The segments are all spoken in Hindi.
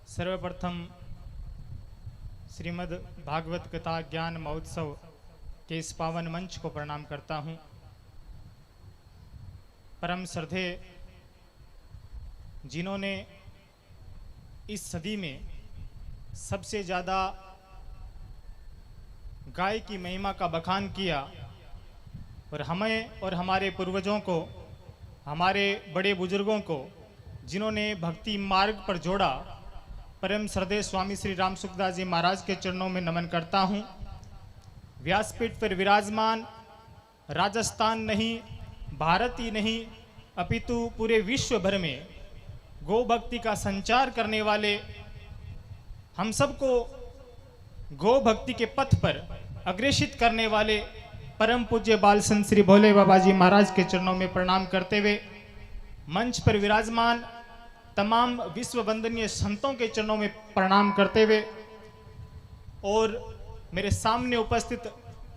सर्वप्रथम श्रीमद् भागवत कथा ज्ञान महोत्सव के इस पावन मंच को प्रणाम करता हूँ। परम श्रद्धे जिन्होंने इस सदी में सबसे ज़्यादा गाय की महिमा का बखान किया और हमें और हमारे पूर्वजों को, हमारे बड़े बुजुर्गों को जिन्होंने भक्ति मार्ग पर जोड़ा, परम श्रद्धेय स्वामी श्री राम सुखदास जी महाराज के चरणों में नमन करता हूँ। व्यासपीठ पर विराजमान राजस्थान नहीं, भारत ही नहीं अपितु पूरे विश्व भर में गौ भक्ति का संचार करने वाले, हम सबको गौ भक्ति के पथ पर अग्रेसित करने वाले परम पूज्य बाल संत श्री भोले बाबा जी महाराज के चरणों में प्रणाम करते हुए मंच पर विराजमान तमाम विश्व वंदनीय संतों के चरणों में प्रणाम करते हुए और मेरे सामने उपस्थित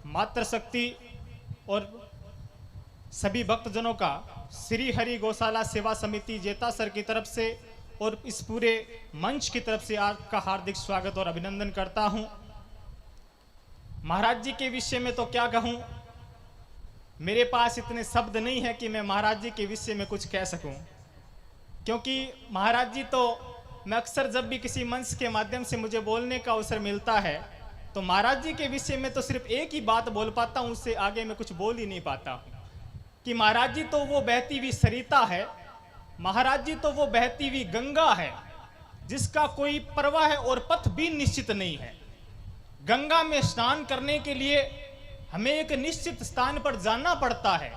मातृशक्ति और सभी भक्तजनों का श्री हरि गौशाला सेवा समिति जेतासर की तरफ से और इस पूरे मंच की तरफ से आपका हार्दिक स्वागत और अभिनंदन करता हूं। महाराज जी के विषय में तो क्या कहूं, मेरे पास इतने शब्द नहीं है कि मैं महाराज जी के विषय में कुछ कह सकूं, क्योंकि महाराज जी तो मैं अक्सर जब भी किसी मंच के माध्यम से मुझे बोलने का अवसर मिलता है तो महाराज जी के विषय में तो सिर्फ एक ही बात बोल पाता हूं, उससे आगे मैं कुछ बोल ही नहीं पाता हूं कि महाराज जी तो वो बहती हुई सरिता है, महाराज जी तो वो बहती हुई गंगा है जिसका कोई प्रवाह और पथ भी निश्चित नहीं है। गंगा में स्नान करने के लिए हमें एक निश्चित स्थान पर जाना पड़ता है,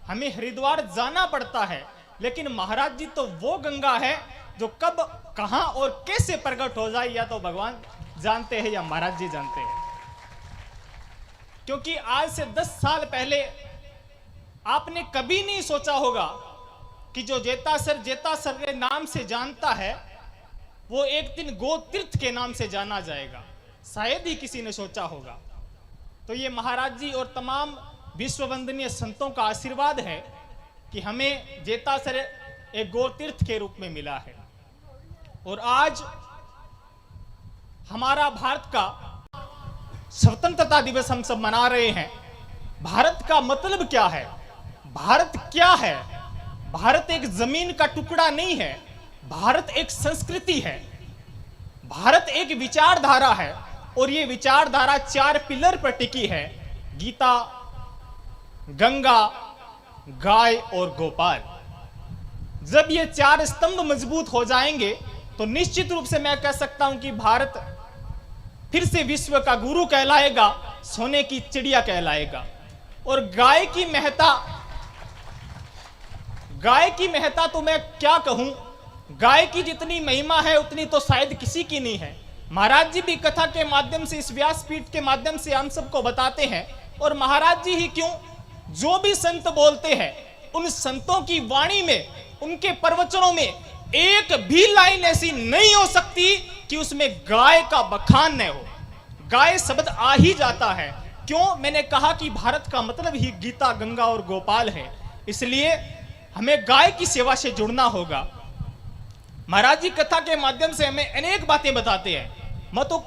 हमें हरिद्वार जाना पड़ता है, लेकिन महाराज जी तो वो गंगा है जो कब कहां और कैसे प्रकट हो जाए या तो भगवान जानते हैं या महाराज जी जानते हैं। क्योंकि आज से 10 साल पहले आपने कभी नहीं सोचा होगा कि जो जेतासर के नाम से जानता है वो एक दिन गो तीर्थ के नाम से जाना जाएगा, शायद ही किसी ने सोचा होगा। तो ये महाराज जी और तमाम विश्व वंदनीय संतों का आशीर्वाद है कि हमें जेतासर एक गो तीर्थ के रूप में मिला है। और आज हमारा भारत का स्वतंत्रता दिवस हम सब मना रहे हैं। भारत का मतलब क्या है, भारत क्या है? भारत एक जमीन का टुकड़ा नहीं है, भारत एक संस्कृति है, भारत एक विचारधारा है और ये विचारधारा 4 पिलर पर टिकी है: गीता, गंगा, गाय और गोपाल। जब ये 4 स्तंभ मजबूत हो जाएंगे तो निश्चित रूप से मैं कह सकता हूं कि भारत फिर से विश्व का गुरु कहलाएगा, सोने की चिड़िया कहलाएगा। और गाय की महत्ता तो मैं क्या कहूं, गाय की जितनी महिमा है उतनी तो शायद किसी की नहीं है। महाराज जी भी कथा के माध्यम से, इस व्यासपीठ के माध्यम से हम सबको बताते हैं। और महाराज जी ही क्यों, जो भी संत बोलते हैं उन संतों की वाणी में, उनके प्रवचनों में एक भी लाइन ऐसी नहीं हो सकती कि उसमें गाय का बखान न हो। गाय शब्द आ ही जाता है। क्यों? मैंने कहा कि भारत का मतलब ही गीता, गंगा और गोपाल है, इसलिए हमें गाय की सेवा से जुड़ना होगा। महाराज जी कथा के माध्यम से हमें अनेक बातें बताते हैं। मैं तो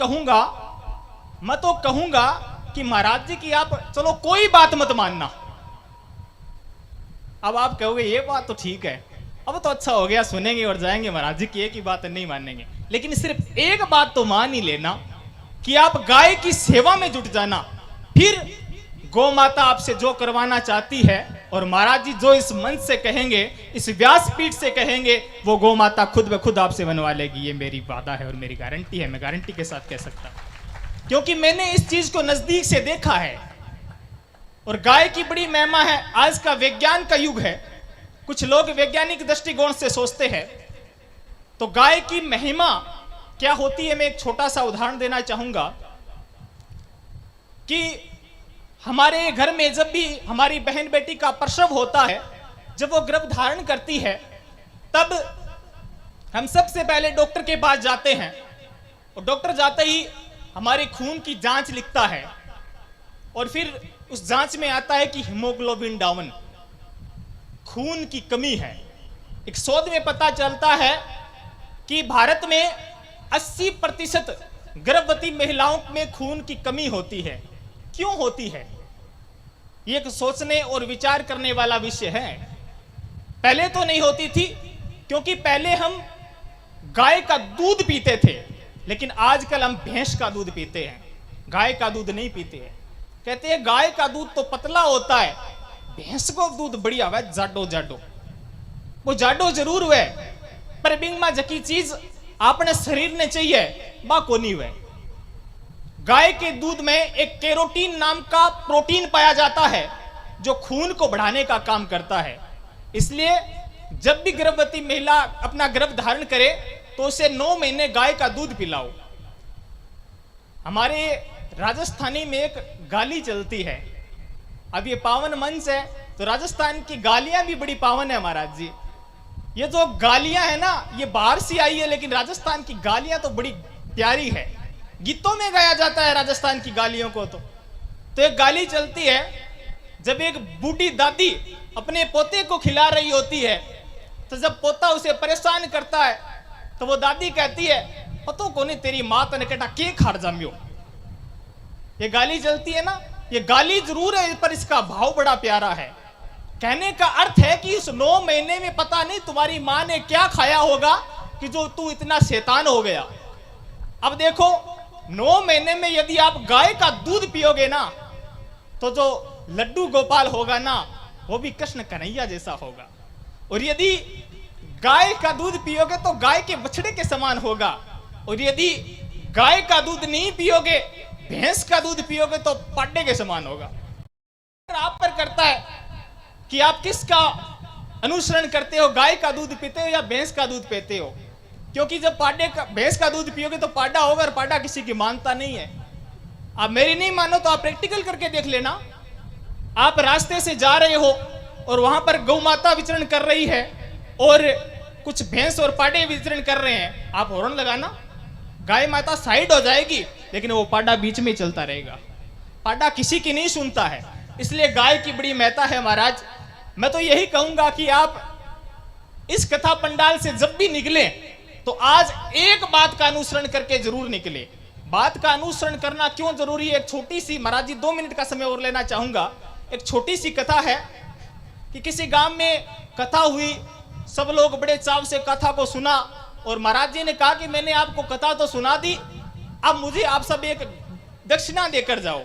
कहूंगा कि महाराज जी की आप चलो कोई बात मत मानना। अब आप कहोगे ये बात तो ठीक है, अब तो अच्छा हो गया, सुनेंगे और जाएंगे, महाराज जी की एक ही बात नहीं मानेंगे, लेकिन सिर्फ एक बात तो मान ही लेना कि आप गाय की सेवा में जुट जाना। फिर गौ माता आपसे जो करवाना चाहती है और महाराज जी जो इस मंच से कहेंगे, इस व्यासपीठ से कहेंगे, वो गौ माता खुद ब खुद आपसे बनवा लेगी। ये मेरी वादा है और मेरी गारंटी है, मैं गारंटी के साथ कह सकता हूं, क्योंकि मैंने इस चीज को नजदीक से देखा है। और गाय की बड़ी महिमा है। आज का विज्ञान का युग है, कुछ लोग वैज्ञानिक दृष्टिकोण से सोचते हैं, तो गाय की महिमा क्या होती है मैं एक छोटा सा उदाहरण देना चाहूंगा कि हमारे घर में जब भी हमारी बहन बेटी का प्रसव होता है, जब वो गर्भ धारण करती है, तब हम सबसे पहले डॉक्टर के पास जाते हैं और डॉक्टर जाते ही हमारे खून की जांच लिखता है और फिर उस जांच में आता है कि हीमोग्लोबिन डाउन, खून की कमी है। एक शोध में पता चलता है कि भारत में 80% गर्भवती महिलाओं में खून की कमी होती है। क्यों होती है? ये एक सोचने और विचार करने वाला विषय है। पहले तो नहीं होती थी, क्योंकि पहले हम गाय का दूध पीते थे, लेकिन आजकल हम भैंस का दूध पीते हैं, गाय का दूध नहीं पीते हैं। कहते हैं गाय का दूध तो पतला होता है, भैंस को दूध बढ़िया हुआ, जाडो जाडो। वो जाडो जरूर हुए, पर बिंगमा जकी चीज आपने शरीर ने चाहिए बा को नहीं हुए। गाय के दूध में एक केरोटीन नाम का प्रोटीन पाया जाता है, जो खून को बढ़ाने का काम करता है। इसलिए जब भी गर्भवती महिला अपना गर्भ धारण करे तो उसे 9 महीने गाय का दूध पिलाओ। हमारे राजस्थानी में एक गाली चलती है। अब ये पावन मंच है तो राजस्थान की गालियां भी बड़ी पावन है महाराज जी। ये जो गालियां है ना, ये बाहर से आई है, लेकिन राजस्थान की गालियां तो बड़ी प्यारी है। गीतों में गाया जाता है राजस्थान की गालियों को। तो एक गाली चलती है, जब एक बूढ़ी दादी अपने पोते को खिला रही होती है, तो जब पोता उसे परेशान करता है तो वो दादी कहती है, पतो को नहीं तेरी मां तने केटा के खाड़ जामियो। ये गाली चलती है ना, ये गाली जरूर है, पर इसका भाव बड़ा प्यारा है। कहने का अर्थ है कि इस 9 महीने में पता नहीं तुम्हारी मां ने क्या खाया होगा कि जो तू इतना शैतान हो गया। अब देखो, 9 महीने में यदि आप गाय का दूध पियोगे ना, तो जो लड्डू गोपाल होगा ना, वो भी कृष्ण कन्हैया जैसा होगा। और यदि गाय का दूध पियोगे तो गाय के बछड़े के समान होगा। और यदि गाय का दूध नहीं पियोगे, भैंस का दूध पियोगे तो पाड्डे के समान होगा। आप पर करता है कि आप किसका अनुसरण करते हो, गाय का दूध पीते हो या भैंस का दूध पीते हो। क्योंकि जब भैंस का दूध पियोगे तो पाड्डा होगा, और पाड्डा किसी की मानता नहीं है। आप मेरी नहीं मानो तो आप प्रैक्टिकल करके देख लेना। आप रास्ते से जा रहे हो और वहां पर गौ माता विचरण कर रही है और कुछ भैंस और पाड्डे विचरण कर रहे हैं, आप हॉर्न लगाना, गाय माता साइड हो जाएगी, लेकिन वो पाड्डा बीच में चलता रहेगा। पाड्डा किसी की नहीं सुनता है। इसलिए गाय की बड़ी महत्ता है महाराज। मैं तो यही कहूंगा कि आप इस कथा पंडाल से जब भी निकले तो आज एक बात का अनुसरण करके जरूर निकले। बात का अनुसरण करना क्यों जरूरी है? एक छोटी सी, महाराज जी 2 मिनट का समय और लेना चाहूंगा। एक छोटी सी कथा है कि किसी गांव में कथा हुई, सब लोग बड़े चाव से कथा को सुना, और महाराज जी ने कहा कि मैंने आपको कथा तो सुना दी, अब मुझे आप सब एक दक्षिणा देकर जाओ।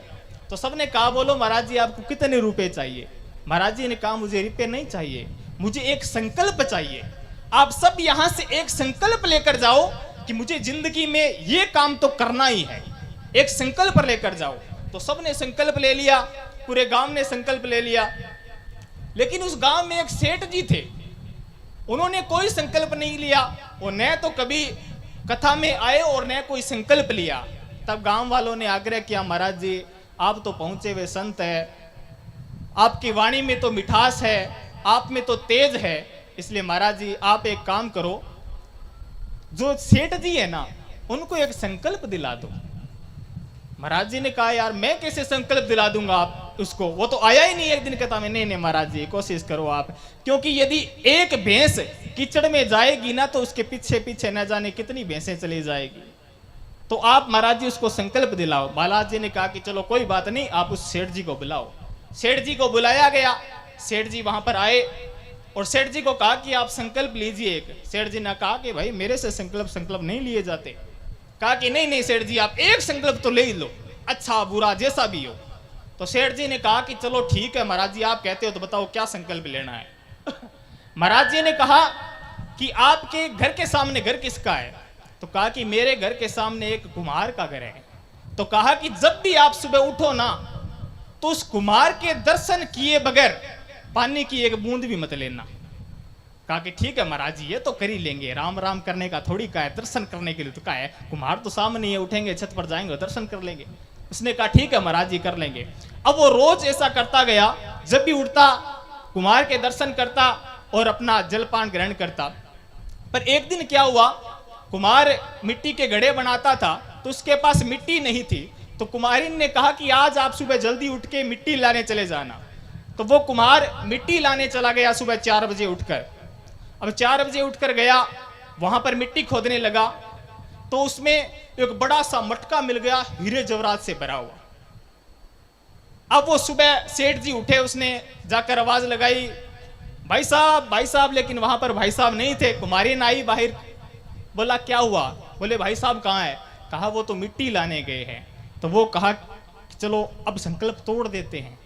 तो सबने कहा, बोलो महाराज जी आपको कितने रुपए चाहिए? महाराज जी ने कहा, मुझे रुपए नहीं चाहिए, मुझे एक संकल्प चाहिए। आप सब यहां से एक संकल्प लेकर जाओ कि मुझे जिंदगी में ये काम तो करना ही है। एक संकल्प लेकर जाओ। तो सबने संकल्प ले लिया, पूरे गांव ने संकल्प ले लिया। लेकिन उस गांव में एक सेठ जी थे, उन्होंने कोई संकल्प नहीं लिया। वो न तो कभी कथा में आए और न कोई संकल्प लिया। तब गांव वालों ने आग्रह किया, महाराज जी आप तो पहुंचे हुए संत है, आपकी वाणी में तो मिठास है, आप में तो तेज है, इसलिए महाराज जी आप एक काम करो, जो सेठ जी है ना उनको एक संकल्प दिला दो। महाराज जी ने कहा, यार मैं कैसे संकल्प दिला दूंगा आप उसको, वो तो आया ही नहीं एक दिन कथा में। नहीं महाराज जी कोशिश करो आप, क्योंकि यदि एक भैंस कीचड़ में जाएगी ना तो उसके पीछे पीछे न जाने कितनी भैंसें चली जाएगी। तो आप महाराज जी उसको संकल्प दिलाओ। बालाजी जी ने कहा कि चलो कोई बात नहीं, आप उस सेठ जी को बुलाओ। सेठ जी को बुलाया गया। सेठ जी वहां पर आए और सेठ जी को कहा कि आप संकल्प लीजिए एक। सेठ जी ने कहा कि भाई मेरे से संकल्प नहीं लिए जाते। कहा कि नहीं सेठ जी आप एक संकल्प तो ले ही लो, अच्छा बुरा जैसा भी हो। तो सेठ जी ने कहा कि चलो ठीक है महाराज जी आप कहते हो तो बताओ क्या संकल्प लेना है। महाराज जी ने कहा कि आपके घर के सामने घर किसका है? तो कहा कि मेरे घर के सामने एक कुम्हार का घर है। तो कहा कि जब भी आप सुबह उठो ना तो उस कुम्हार के दर्शन किए बगैर पानी की एक बूंद भी मत लेना। कहा कि ठीक है महाराज जी ये तो कर ही लेंगे, राम राम करने का थोड़ी का है, दर्शन करने के लिए तो का है, कुम्हार तो सामने है, उठेंगे छत पर जाएंगे दर्शन कर लेंगे। उसने कहा ठीक है महाराज जी कर लेंगे। अब वो रोज ऐसा करता गया, जब भी उठता कुम्हार के दर्शन करता और अपना जलपान ग्रहण करता। पर एक दिन क्या हुआ, कुम्हार मिट्टी के घड़े बनाता था तो उसके पास मिट्टी नहीं थी। तो कुम्हारिन ने कहा कि आज आप सुबह जल्दी उठ के मिट्टी लाने चले जाना। तो वो कुम्हार मिट्टी लाने चला गया सुबह 4 बजे उठकर। अब 4 बजे उठकर गया, वहां पर मिट्टी खोदने लगा। तो उसमें एक बड़ा सा मटका मिल गया हीरे जवाहरात से भरा हुआ। अब वो सुबह सेठ जी उठे, उसने जाकर आवाज लगाई, भाई साहब, लेकिन वहां पर भाई साहब नहीं थे। कुमारी ने आई बाहर, बोला क्या हुआ? बोले भाई साहब कहाँ है? कहा वो तो मिट्टी लाने गए हैं। तो वो कहा चलो अब संकल्प तोड़ देते हैं।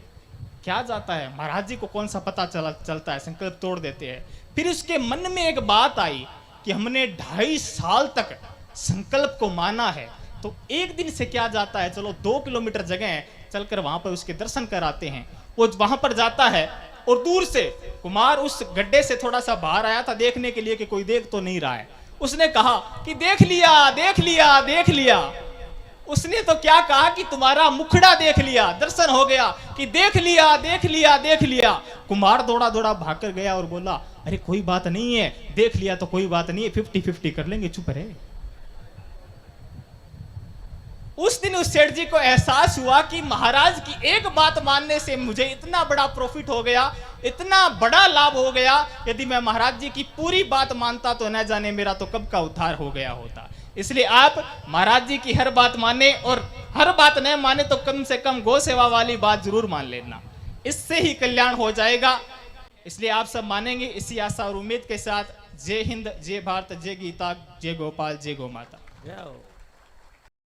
क्या जाता है, महाराज जी को कौन सा पता चलता है, संकल्प तोड़ देते हैं। फिर उसके मन में एक बात आई कि हमने 2.5 साल तक संकल्प को माना है, तो एक दिन से क्या जाता है, चलो 2 किलोमीटर जगह है, चलकर वहां पर उसके दर्शन कराते हैं। वो वहां पर जाता है और दूर से कुमार उस गड्ढे से थोड़ा सा बाहर आया था देखने के लिए कि कोई देख तो नहीं रहा है। उसने कहा कि देख लिया। उसने तो क्या कहा कि तुम्हारा मुखड़ा देख लिया, दर्शन हो गया कि देख लिया। कुमार दौड़ा भाग कर गया और बोला अरे कोई बात नहीं है, देख लिया तो कोई बात नहीं है, 50-50 कर लेंगे, चुप रहे। उस दिन उस सेठ जी को एहसास हुआ कि महाराज की एक बात मानने से मुझे इतना बड़ा प्रॉफिट हो गया, इतना बड़ा लाभ हो गया। यदि मैं महाराज जी की पूरी बात मानता तो न जाने मेरा तो कब का उद्धार हो गया होता। इसलिए आप महाराज जी की हर बात माने, और हर बात न माने तो कम से कम गौ सेवा वाली बात जरूर मान लेना, इससे ही कल्याण हो जाएगा। इसलिए आप सब मानेंगे, इसी आशा और उम्मीद के साथ जय हिंद, जय भारत, जय गीता, जय गोपाल, जय गौ माता।